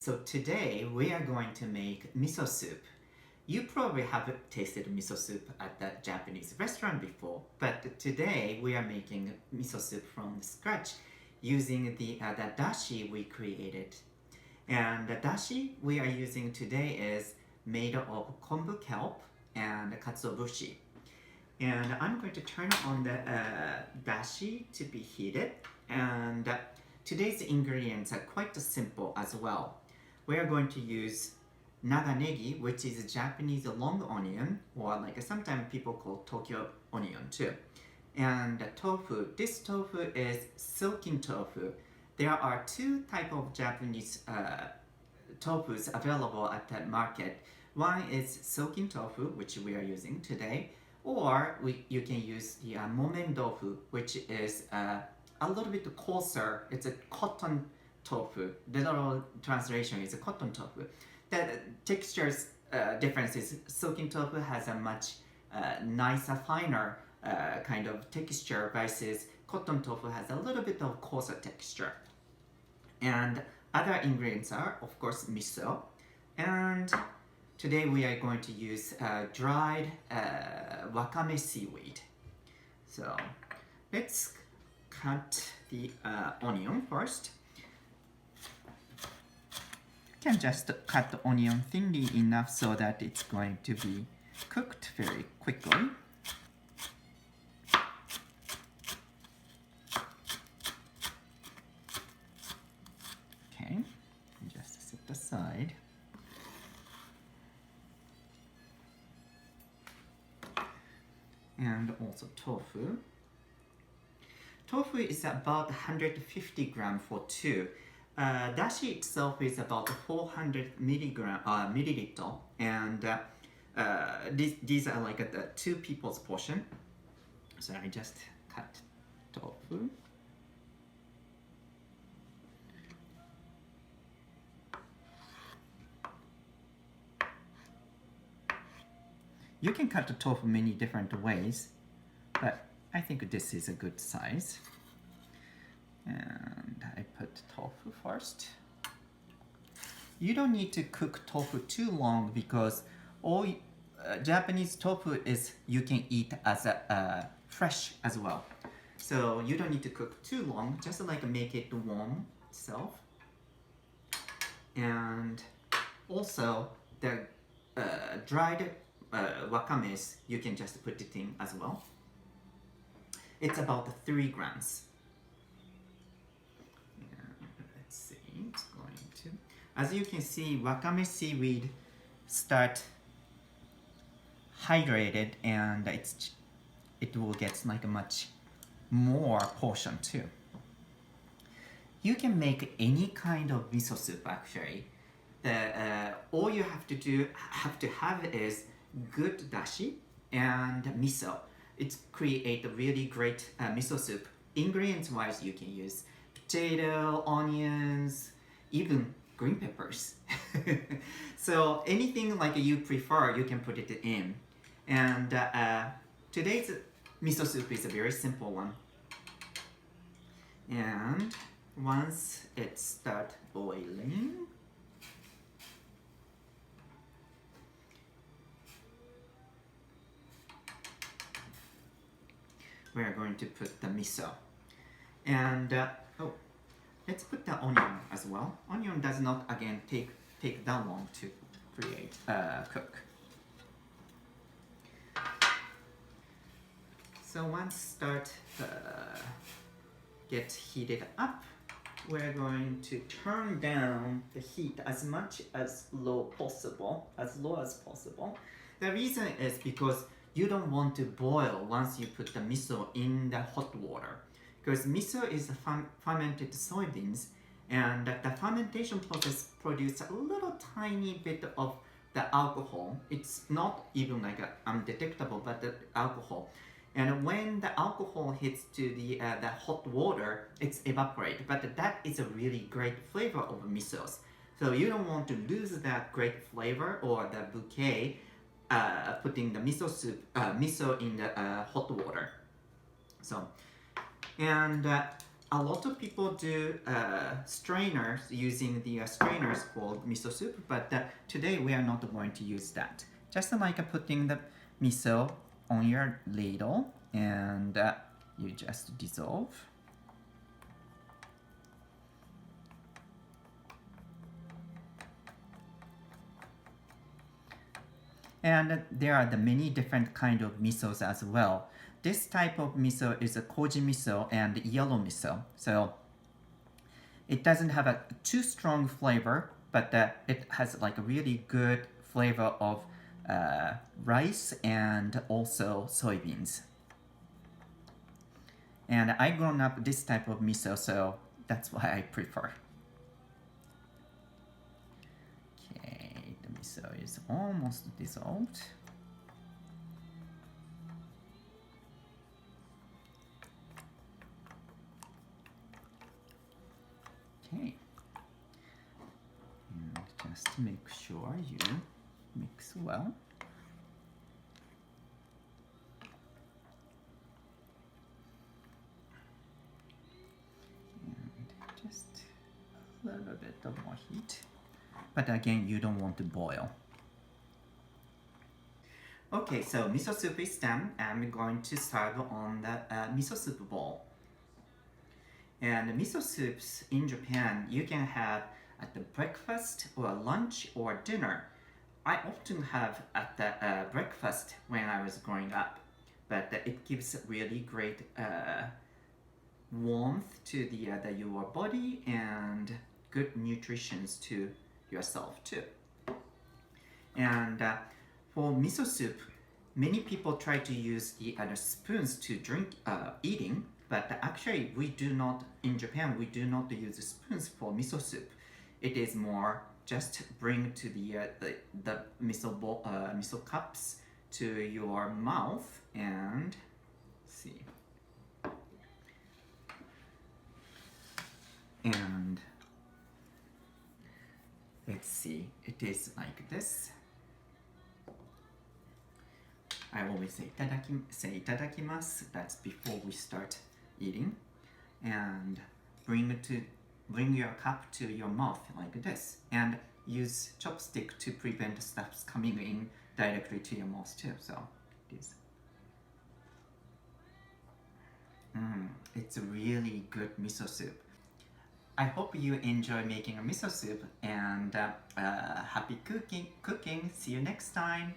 So today we are going to make miso soup. You probably have tasted miso soup at the Japanese restaurant before, but today we are making miso soup from scratch using the dashi we created. And the dashi we are using today is made of kombu kelp and katsuobushi. And I'm going to turn on the dashi to be heated. And today's ingredients are quite simple as well. We are going to use naganegi, which is a Japanese long onion, or like sometimes people call Tokyo onion too. And tofu. This tofu is silken tofu. There are two types of Japanese tofus available at the market. One is silken tofu, which we are using today, or you can use the momen tofu, which is a little bit coarser. It's a cotton tofu. The literal translation is a cotton tofu. The textures difference is silken tofu has a much nicer, finer kind of texture versus cotton tofu has a little bit of coarser texture. And other ingredients are, of course, miso. And today we are going to use dried wakame seaweed. So let's cut the onion first. You can just cut the onion thinly enough so that it's going to be cooked very quickly. Okay, just set aside. And also tofu. Tofu is about 150 grams for two. Dashi itself is about 400 milliliter, and these are like the two people's portion. So I just cut tofu. You can cut the tofu many different ways, but I think this is a good size. And I put tofu first. You don't need to cook tofu too long because all Japanese tofu is you can eat as a fresh as well. So you don't need to cook too long, just like make it warm itself. And also the dried wakames, you can just put it in as well. It's about 3 grams. Let's see, it's going to. As you can see, wakame seaweed start hydrated, and it will get like a much more portion too. You can make any kind of miso soup actually. All you have to have is good dashi and miso. It create a really great miso soup. Ingredients wise, you can use potato, onions, even green peppers. So anything like you prefer, you can put it in. And today's miso soup is a very simple one. And once it starts boiling, we are going to put the miso. And let's put the onion as well. Onion does not again take that long to cook. So once start get heated up, we're going to turn down the heat as much as low as possible. The reason is because you don't want to boil once you put the miso in the hot water, because miso is fermented soybeans, and the fermentation process produces a little tiny bit of the alcohol. It's not even like undetectable, but the alcohol. And when the alcohol hits to the hot water, it's evaporate. But that is a really great flavor of misos. So you don't want to lose that great flavor or the bouquet putting the miso in the hot water. So, and a lot of people do strainers using the strainers called miso soup, but today we are not going to use that. Just like putting the miso on your ladle and you just dissolve. And there are the many different kind of misos as well. This type of miso is a koji miso and yellow miso. So it doesn't have a too strong flavor, but it has like a really good flavor of rice and also soybeans. And I grown up this type of miso, so that's why I prefer. Okay, the miso is almost dissolved. Okay, and just make sure you mix well. And just a little bit of more heat. But again, you don't want to boil. Okay, so miso soup is done. I'm going to serve on the miso soup bowl. And miso soups in Japan, you can have at the breakfast or lunch or dinner. I often have at the breakfast when I was growing up, but it gives really great warmth to your body and good nutrition to yourself too. And for miso soup, many people try to use the other spoons to drink eating, but actually we do not, in Japan, we do not use spoons for miso soup. It is more just bring to the miso bowl, miso cups to your mouth and see. And let's see, it is like this. I always say itadakimasu. That's before we start eating. And bring your cup to your mouth like this. And use chopstick to prevent stuff coming in directly to your mouth too. So this. It's a really good miso soup. I hope you enjoy making a miso soup and happy cooking. See you next time.